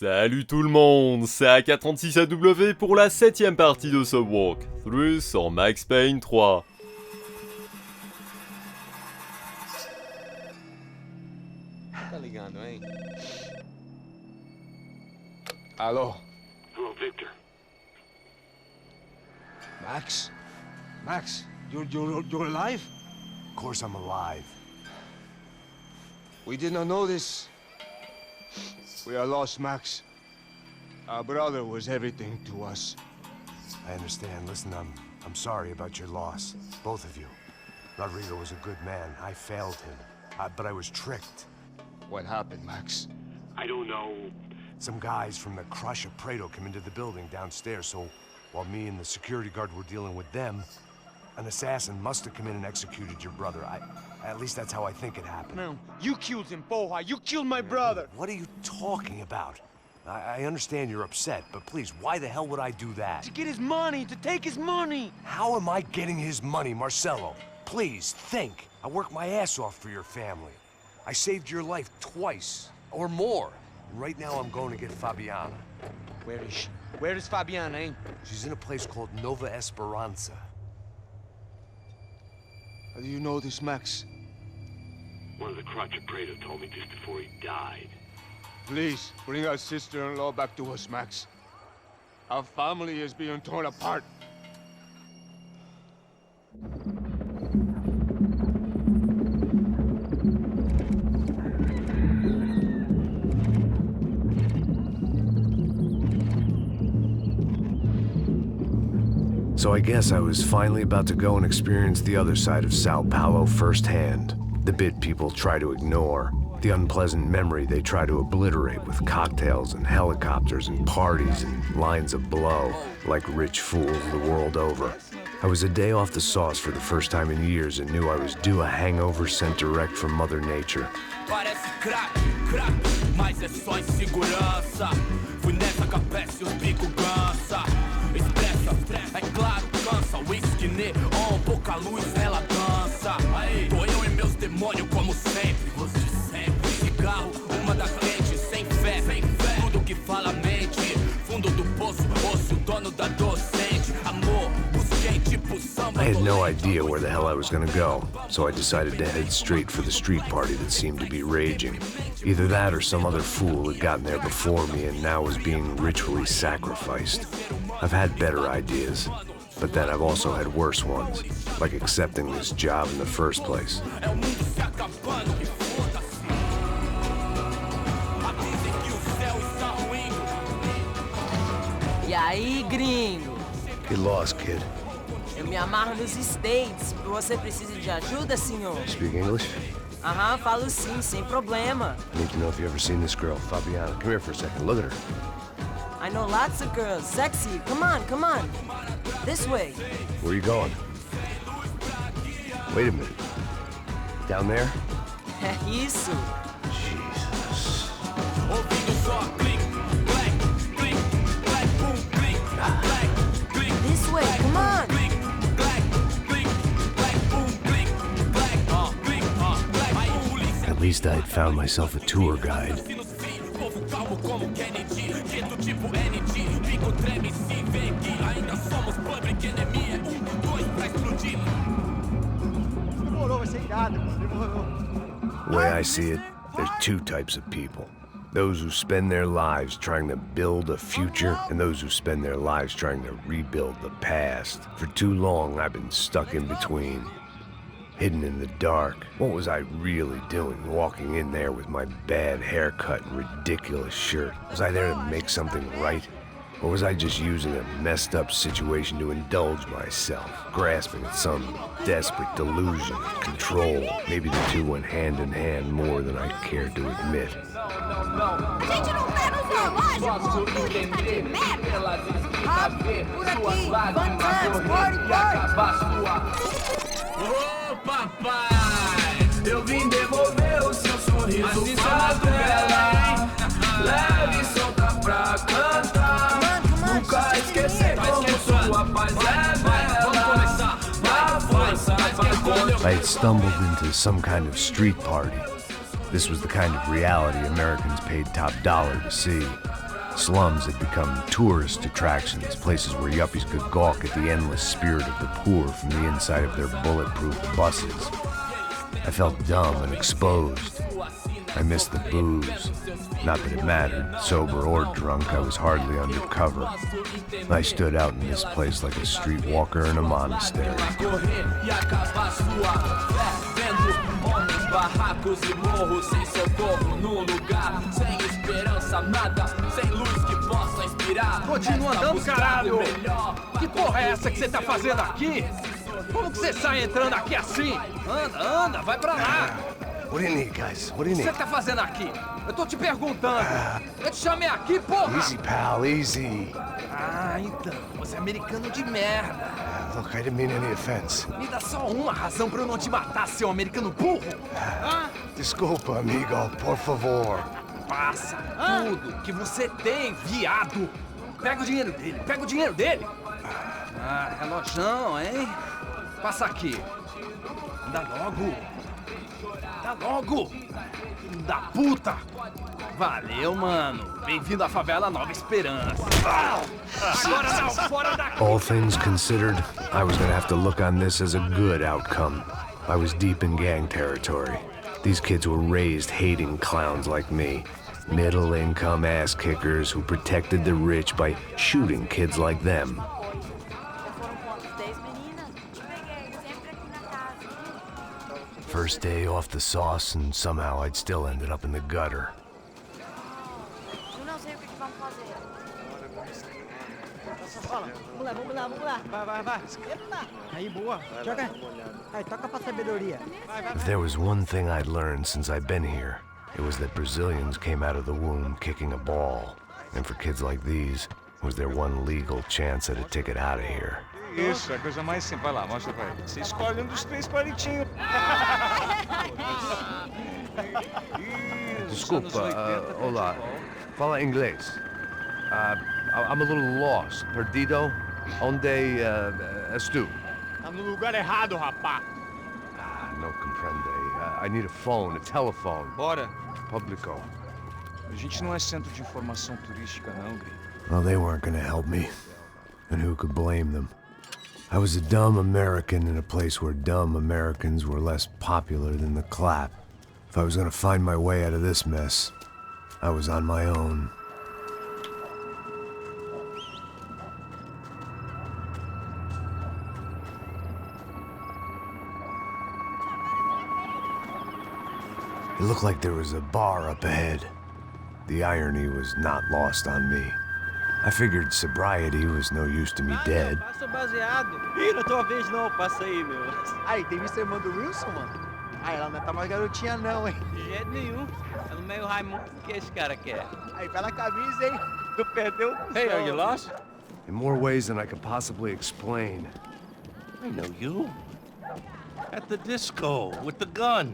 Salut tout le monde, c'est AK36AW pour la 7ème partie de ce walkthrough sur Max Payne 3. Tá ligando, hein? Alô? Hello, Victor. Max? Max, you're alive? Of course I'm alive. We did not know this. We are lost, Max. Our brother was everything to us. I understand. Listen, I'm sorry about your loss. Both of you. Rodrigo was a good man. I failed him. But I was tricked. What happened, Max? I don't know. Some guys from the Crush of Prado came into the building downstairs, so while me and the security guard were dealing with them, an assassin must have come in and executed your brother. At least that's how I think it happened. No, you killed him, Porra. You killed my brother. What are you talking about? I understand you're upset, but please, why the hell would I do that? To get his money, to take his money. How am I getting his money, Marcelo? Please, think. I worked my ass off for your family. I saved your life twice, or more. Right now I'm going to get Fabiana. Where is she? Where is Fabiana, eh? She's in a place called Nova Esperanza. How do you know this, Max? One of the Crotch of Prado told me just before he died. Please, bring our sister-in-law back to us, Max. Our family is being torn apart. So I guess I was finally about to go and experience the other side of Sao Paulo firsthand. The bit people try to ignore. The unpleasant memory they try to obliterate with cocktails and helicopters and parties and lines of blow, like rich fools the world over. I was a day off the sauce for the first time in years and knew I was due a hangover sent direct from Mother Nature. Parece crack, crack, mas é só insegurança. Fui nessa capece, os bico gansa. Expressa, é claro, cansa. Whisky, neon, pouca luz, ela dança. Tô eu e meus demônios como sempre. Os de sempre. Cigarro, uma da frente, sem fé. Tudo que fala mente. Fundo do poço, osso, dono da docente. Amor, busquei tipo samba. I had no idea where the hell I was gonna go, so I decided to head straight for the street party that seemed to be raging. Either that or some other fool had gotten there before me and now was being ritually sacrificed. I've had better ideas, but then I've also had worse ones, like accepting this job in the first place. E aí, gringo? Get lost, kid. Eu me amarro nos States. Você precisa de ajuda, senhor? Speak English? Aham, falo sim, sem problema. I need to know if you've ever seen this girl, Fabiana. Come here for a second. Look at her. I know lots of girls. Sexy. Come on, come on. This way. Where are you going? Wait a minute. Down there? Isso. Jesus. This way, come on. At least I'd found myself a tour guide. The way I see it, there's two types of people. Those who spend their lives trying to build a future, and those who spend their lives trying to rebuild the past. For too long, I've been stuck in between. Hidden in the dark. What was I really doing walking in there with my bad haircut and ridiculous shirt? Was I there to make something right? Or was I just using a messed up situation to indulge myself, grasping at some desperate delusion of control? Maybe the two went hand in hand more than I cared to admit. A gente não tá no zoológico, turista de merda! Rápido, por aqui! Fun times, party! Ô papai, eu vim devolver o seu sorriso pra tela. Leve e solta pra cantar. Nunca esquecer como sua paz é bela. Na força pra I had stumbled into some kind of street party. This was the kind of reality Americans paid top dollar to see. Slums had become tourist attractions, places where yuppies could gawk at the endless spirit of the poor from the inside of their bulletproof buses. I felt dumb and exposed. I missed the booze. Not that it mattered. Sober or drunk, I was hardly undercover. I stood out in this place like a streetwalker in a monastery. Continua andando, caralho! Que porra é essa que você tá fazendo aqui? Como que você sai entrando aqui assim? Anda, vai pra lá! What do you need, guys? What do you O que need? você tá fazendo aqui? Eu tô te perguntando. Eu te chamei aqui, porra! Easy, pal, easy. Ah, então. Você é americano de merda. Look, I didn't mean any offense. Me dá só uma razão pra eu não te matar, seu americano burro. Desculpa, amigo, por favor. Passa tudo que você tem, viado. Pega o dinheiro dele. Ah, relojão, hein? Passa aqui. Dá logo. Filho da puta. Valeu, mano. Bem-vindo à favela Nova Esperança. Agora não, fora daqui. All things considered, I was gonna have to look on this as a good outcome. I was deep in gang territory. These kids were raised hating clowns like me. Middle-income ass-kickers who protected the rich by shooting kids like them. First day off the sauce, and somehow I'd still ended up in the gutter. Eu não sei o que vamos fazer. Vamos lá. Vai. Eita. Aí, boa. Joga. Aí, toca pra sabedoria. If there was one thing I'd learned since I'd been here, it was that Brazilians came out of the womb kicking a ball. And for kids like these, was their one legal chance at a ticket out of here. Isso, é a coisa mais simples. Vai lá, mostra pra ele. Você escolhe um dos 3 palitinhos. Desculpa, olá. Fala inglês. I'm a little lost. Perdido? Onde estou? Tá no lugar errado, rapá. No comprende. I need a phone, a telephone. Bora. Publico. A gente não é centro de informação turística, não, Gri. Well, they weren't gonna help me. And who could blame them? I was a dumb American in a place where dumb Americans were less popular than the clap. If I was gonna find my way out of this mess, I was on my own. It looked like there was a bar up ahead. The irony was not lost on me. I figured sobriety was no use to me dead. Passa baseado. Ih, não é tua vez não, passa aí, meu. Aí, tem visto a irmã do Wilson, mano? Aí, ela não tá mais garotinha não, hein? De jeito nenhum. É no meio Raimundo que esse cara quer. Aí, pela camisa, hein? Tu perdeu o Hey, are you lost? In more ways than I could possibly explain. I know you. At the disco, with the gun.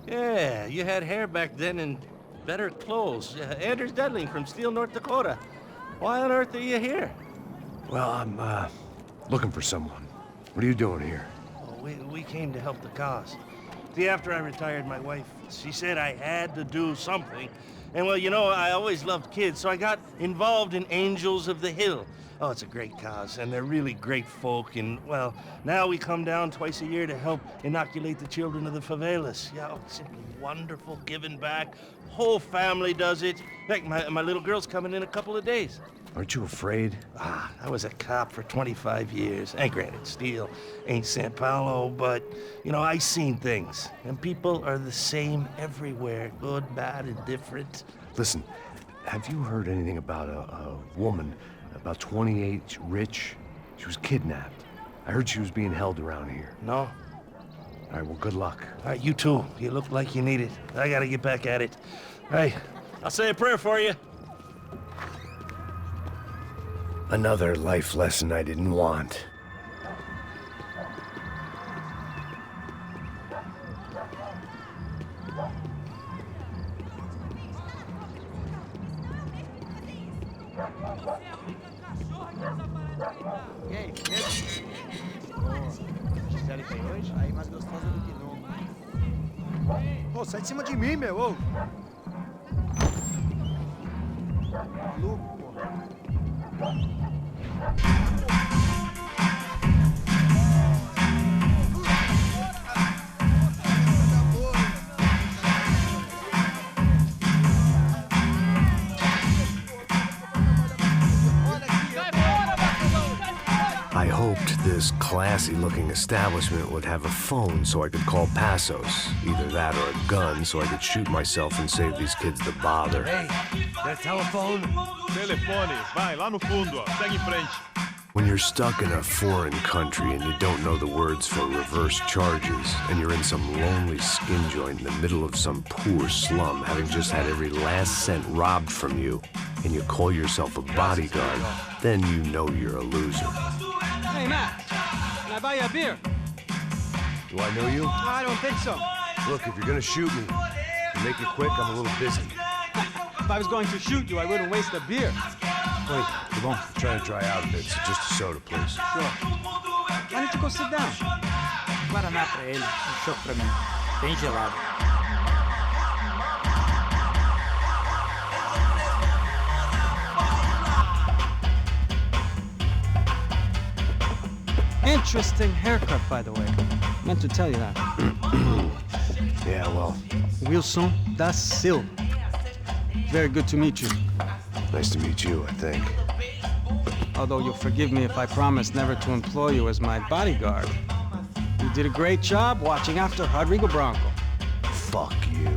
Yeah, you had hair back then and better clothes. Anders Dudling from Steele, North Dakota. Why on earth are you here? Well, I'm, looking for someone. What are you doing here? Oh, we came to help the cause. See, after I retired, my wife, she said I had to do something. And, well, you know, I always loved kids, so I got involved in Angels of the Hill. Oh, it's a great cause, and they're really great folk, and, well, now we come down twice a year to help inoculate the children of the favelas. Yeah, oh, it's simply wonderful, giving back. Whole family does it. In fact, my little girl's coming in a couple of days. Aren't you afraid? I was a cop for 25 years. And granted, Steele ain't San Paulo, but, you know, I seen things. And people are the same everywhere, good, bad, and different. Listen, have you heard anything about a woman, about 28, rich? She was kidnapped. I heard she was being held around here. No? All right, well, good luck. All right, you too. You look like you need it. I gotta get back at it. Hey, I'll say a prayer for you. Another life lesson I didn't want. E aí, beleza? Gisele tem hoje? Aí, mais gostosa do que nunca. Pô, sai de cima de mim, meu! Ô. Maluco, porra. I hoped this classy-looking establishment would have a phone so I could call Passos. Either that or a gun so I could shoot myself and save these kids the bother. Hey, that telephone? Telefone, vai, lá no fundo, ó. Segue em frente. When you're stuck in a foreign country and you don't know the words for reverse charges, and you're in some lonely skin joint in the middle of some poor slum, having just had every last cent robbed from you, and you call yourself a bodyguard, then you know you're a loser. Hey, Max, can I buy you a beer? Do I know you? I don't think so. Look, if you're gonna shoot me, to make it quick, I'm a little busy. If I was going to shoot you, I wouldn't waste a beer. Wait, come on. I'm trying to dry out a bit, so just a soda, please. Sure. Why don't you go sit down? Guaraná pra ele, chopp pra mim. Bem gelado. Interesting haircut, by the way. Meant to tell you that. Yeah, well, Wilson da Silva. Very good to meet you. nice to meet you, I think. Although you'll forgive me if I promise never to employ you as my bodyguard. You did a great job watching after Rodrigo Branco. Fuck you.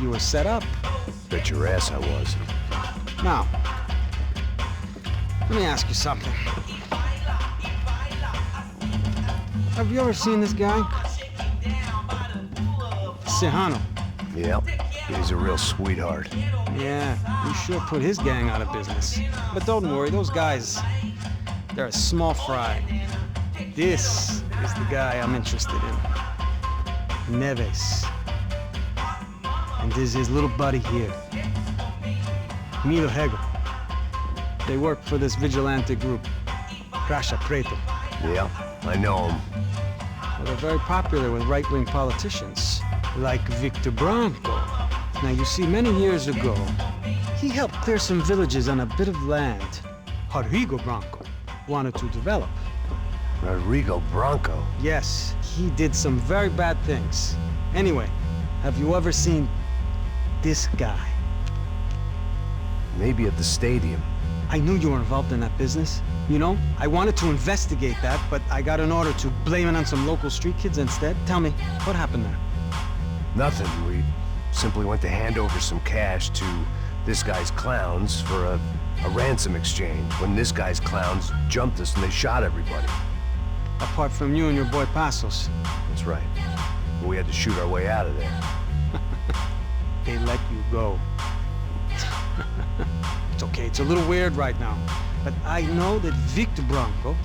You were set up. Bet your ass I was. Now, let me ask you something. Have you ever seen this guy? Serrano. Yep, he's a real sweetheart. Yeah, you sure put his gang out of business. But don't worry, those guys, they're a small fry. This is the guy I'm interested in. Neves. And this is his little buddy here. Milo Hegel. They work for this vigilante group, Crasha Preto. Yeah, I know him. Well, they're very popular with right-wing politicians, like Victor Branco. Now, you see, many years ago, he helped clear some villages on a bit of land Rodrigo Branco wanted to develop. Rodrigo Branco? Yes, he did some very bad things. Anyway, have you ever seen this guy? Maybe at the stadium. I knew you were involved in that business. You know, I wanted to investigate that, but I got an order to blame it on some local street kids instead. Tell me, what happened there? Nothing. We simply went to hand over some cash to this guy's clowns for a ransom exchange when this guy's clowns jumped us and they shot everybody. Apart from you and your boy Passos. That's right. We had to shoot our way out of there. They let you go. It's okay, it's a little weird right now. But I know that Victor Branco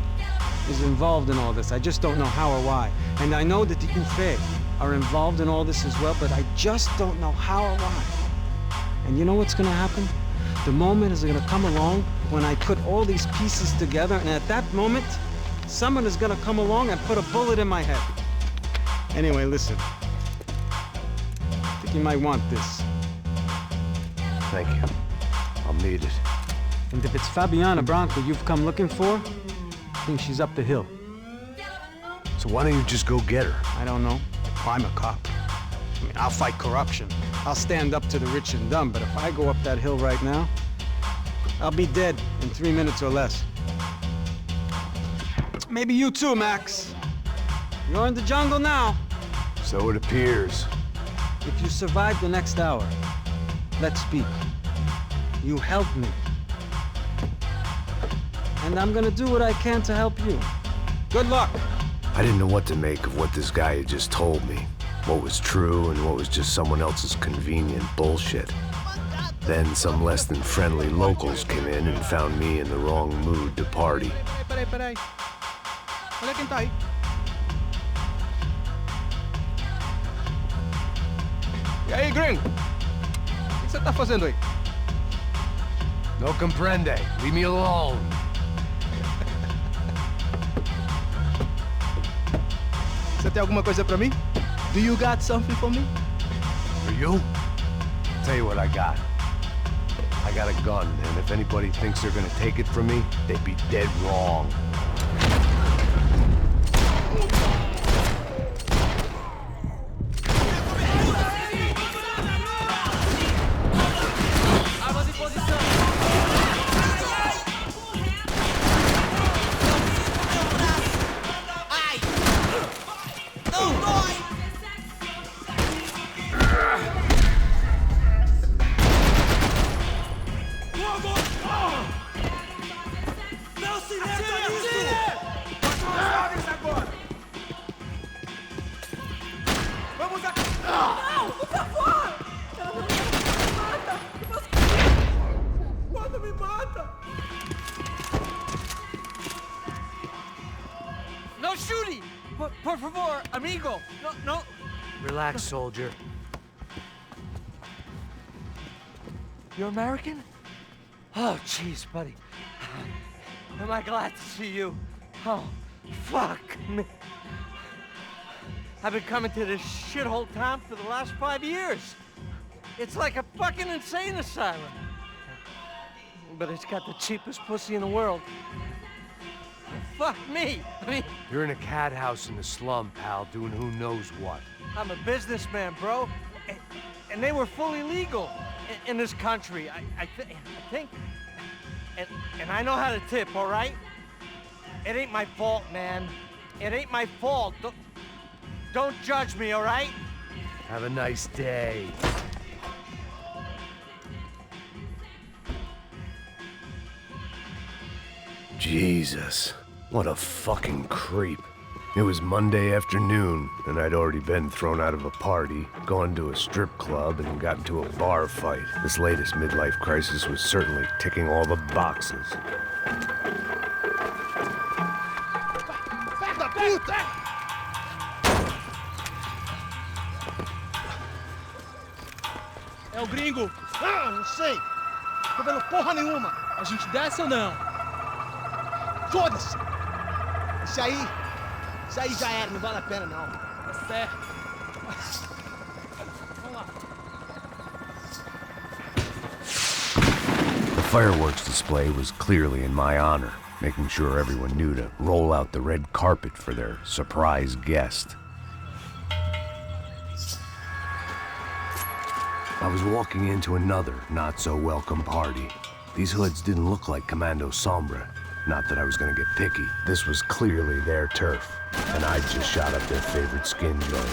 is involved in all this. I just don't know how or why. And I know that the UFE are involved in all this as well, but I just don't know how or why. And you know what's gonna happen? The moment is gonna come along when I put all these pieces together, and at that moment, someone is gonna come along and put a bullet in my head. Anyway, listen. I think you might want this. Thank you. I'll need it. And if it's Fabiana Branco you've come looking for, I think she's up the hill. So why don't you just go get her? I don't know. I'm a cop. I mean, I'll fight corruption. I'll stand up to the rich and dumb, but if I go up that hill right now, I'll be dead in 3 minutes or less. Maybe you too, Max. You're in the jungle now. So it appears. If you survive the next hour, let's speak. You help me. And I'm gonna do what I can to help you. Good luck. I didn't know what to make of what this guy had just told me. What was true and what was just someone else's convenient bullshit. Then some less than friendly locals came in and found me in the wrong mood to party. Peraí. Olha quem tá aí. E aí, gringo? O que você tá fazendo aí? No comprende. Leave me alone. Você tem alguma coisa pra mim? Do you got something for me? For you? Tell you what I got. got a gun, and if anybody thinks they're gonna take it from me, they'd be dead wrong. No shooting! Por favor, amigo! No. Relax, soldier. You're American? Oh, jeez, buddy. Am I glad to see you? Oh, fuck me. I've been coming to this shithole town for the last 5 years. It's like a fucking insane asylum. But it's got the cheapest pussy in the world. Fuck me. I mean, You're in a cat house in the slum, pal, doing who knows what. I'm a businessman, bro. And they were fully legal in this country, I think. And I know how to tip, all right? It ain't my fault, man. It ain't my fault. Don't judge me, all right? Have a nice day. Jesus, what a fucking creep. It was Monday afternoon, and I'd already been thrown out of a party, gone to a strip club, and got into a bar fight. This latest midlife crisis was certainly ticking all the boxes. Da puta! É o gringo. Ah, não sei. Tô vendo porra nenhuma. A gente desce ou não? Foda-se! Isso aí já era, não vale a pena não. Tá certo. Vamos lá. The fireworks display was clearly in my honor, making sure everyone knew to roll out the red carpet for their surprise guest. I was walking into another not-so-welcome party. These hoods didn't look like Commando Sombra. Not that I was gonna get picky. This was clearly their turf, and I just shot up their favorite skin joint.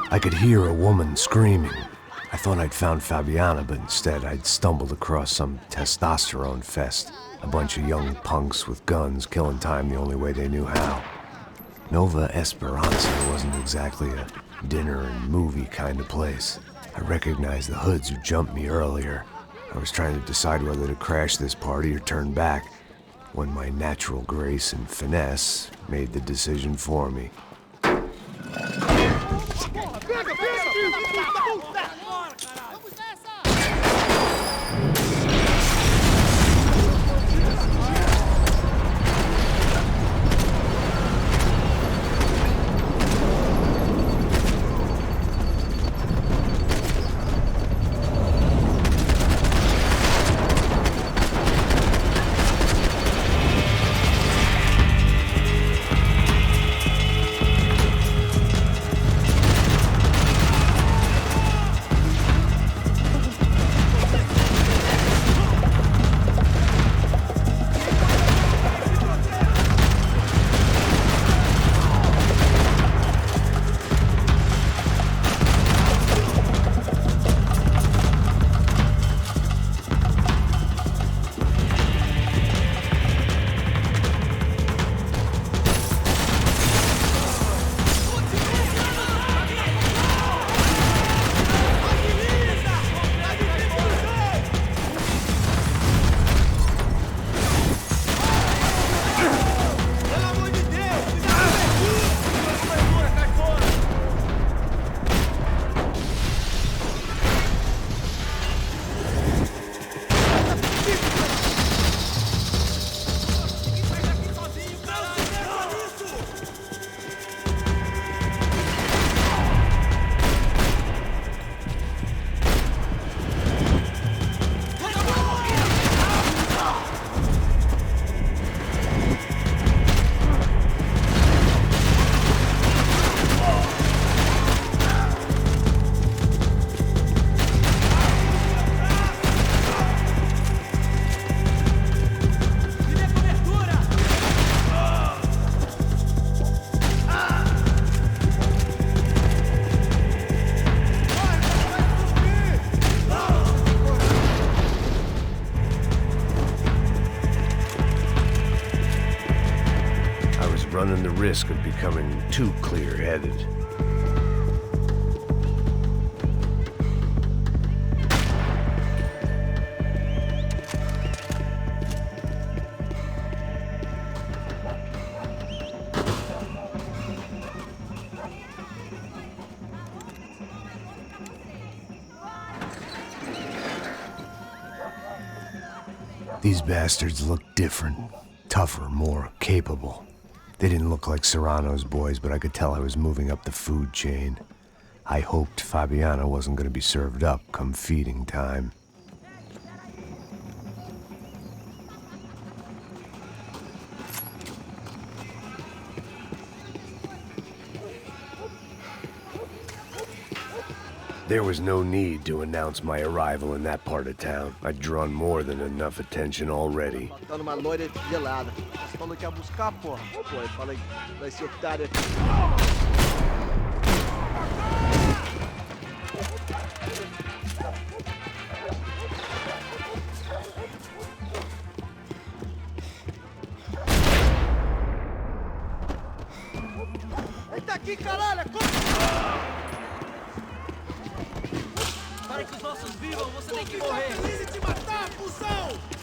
I could hear a woman screaming. I thought I'd found Fabiana, but instead I'd stumbled across some testosterone fest. A bunch of young punks with guns killing time the only way they knew how. Nova Esperanza wasn't exactly a dinner and movie kind of place. I recognized the hoods who jumped me earlier. I was trying to decide whether to crash this party or turn back, when my natural grace and finesse made the decision for me. running the risk of becoming too clear-headed. These bastards look different, tougher, more capable. They didn't look like Serrano's boys, but I could tell I was moving up the food chain. I hoped Fabiana wasn't going to be served up come feeding time. There was no need to announce my arrival in that part of town. I'd drawn more than enough attention already. Faltando uma loira gelada. Você falou que ia buscar, porra? Pô, eu falei, vai ser otário aqui. Eita aqui, caralho! Para que os nossos vivam, você tem que morrer! Feliz de te matar, cuzão!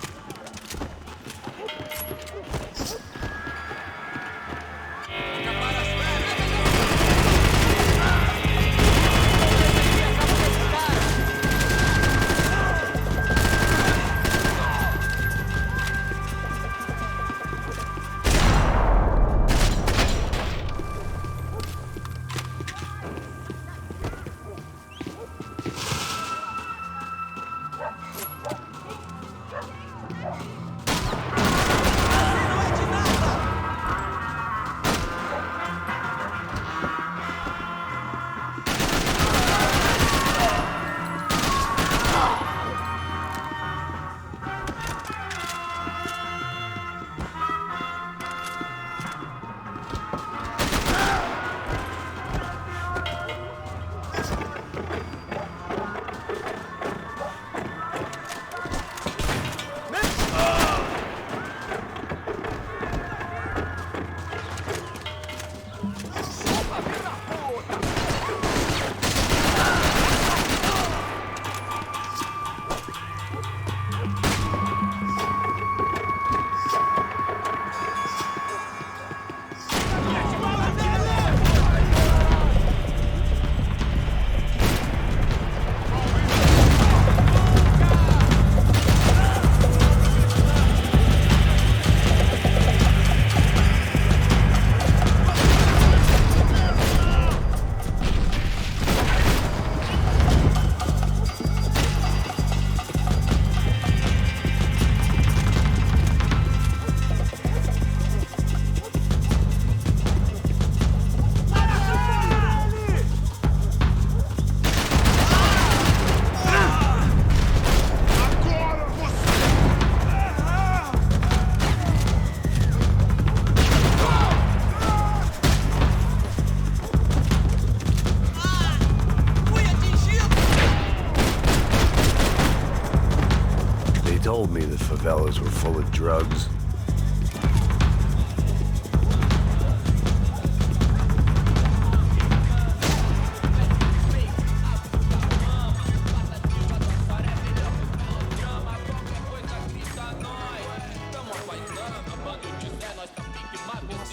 Told me the favelas were full of drugs.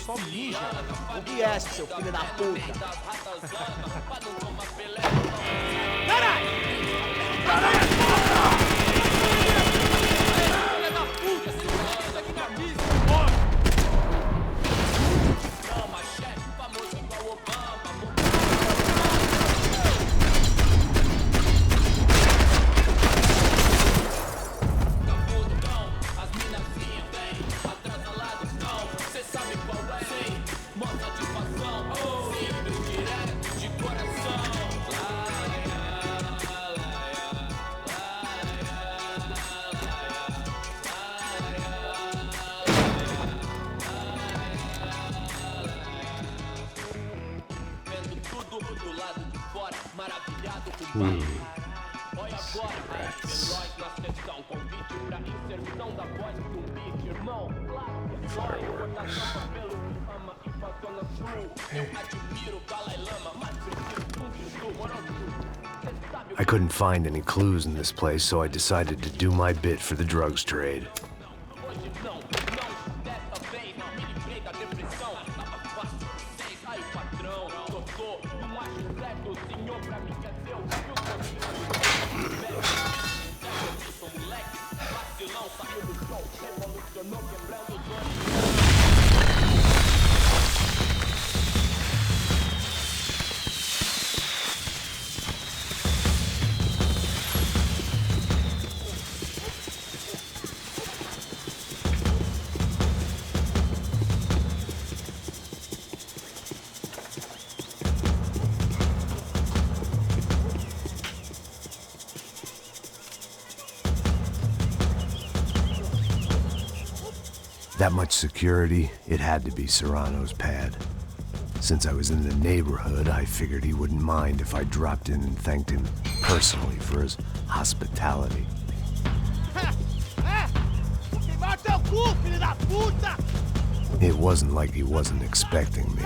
Só mija. O que é, seu filho da puta? Caralho! Caralho! Fireworks. I couldn't find any clues in this place, so I decided to do my bit for the drugs trade. That much security, it had to be Serrano's pad. Since I was in the neighborhood, I figured he wouldn't mind if I dropped in and thanked him personally for his hospitality. It wasn't like he wasn't expecting me.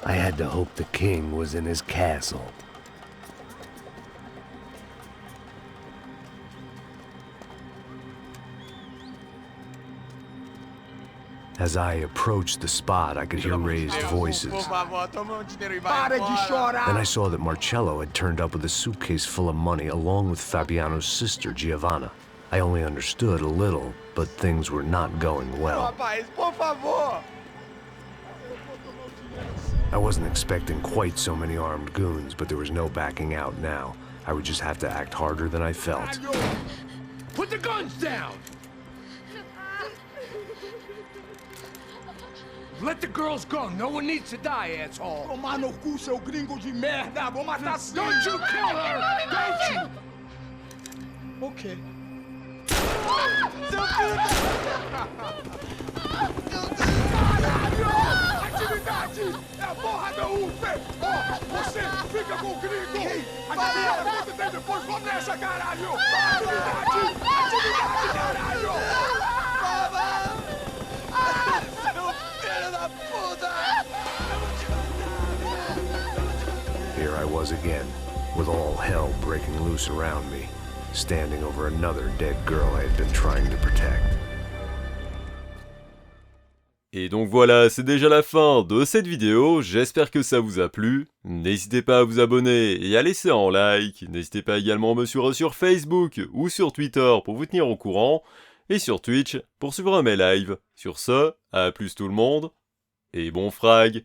I had to hope the king was in his castle. As I approached the spot, I could hear raised voices. Then I saw that Marcello had turned up with a suitcase full of money along with Fabiano's sister, Giovanna. I only understood a little, but things were not going well. I wasn't expecting quite so many armed goons, but there was no backing out now. I would just have to act harder than I felt. Put the guns down! Let the girls go. No one needs to die, asshole. Tomar no cu, seu gringo de merda. Vou matar sim. Don't you kill her! Don't you? Okay. Seu filho Caralho! Atividade! É a porra da UF! Ó, você fica com o gringo! A galera conta tem depois, vamos nessa, caralho! Atividade! Atividade, caralho! Here I was again, with all hell breaking loose around me, standing over another dead girl I had been trying to protect. Et donc voilà, c'est déjà la fin de cette vidéo, j'espère que ça vous a plu. N'hésitez pas à vous abonner et à laisser un like. N'hésitez pas également à me suivre sur Facebook ou sur Twitter pour vous tenir au courant. Et sur Twitch pour suivre mes lives. Sur ce, à plus tout le monde, et bon frag!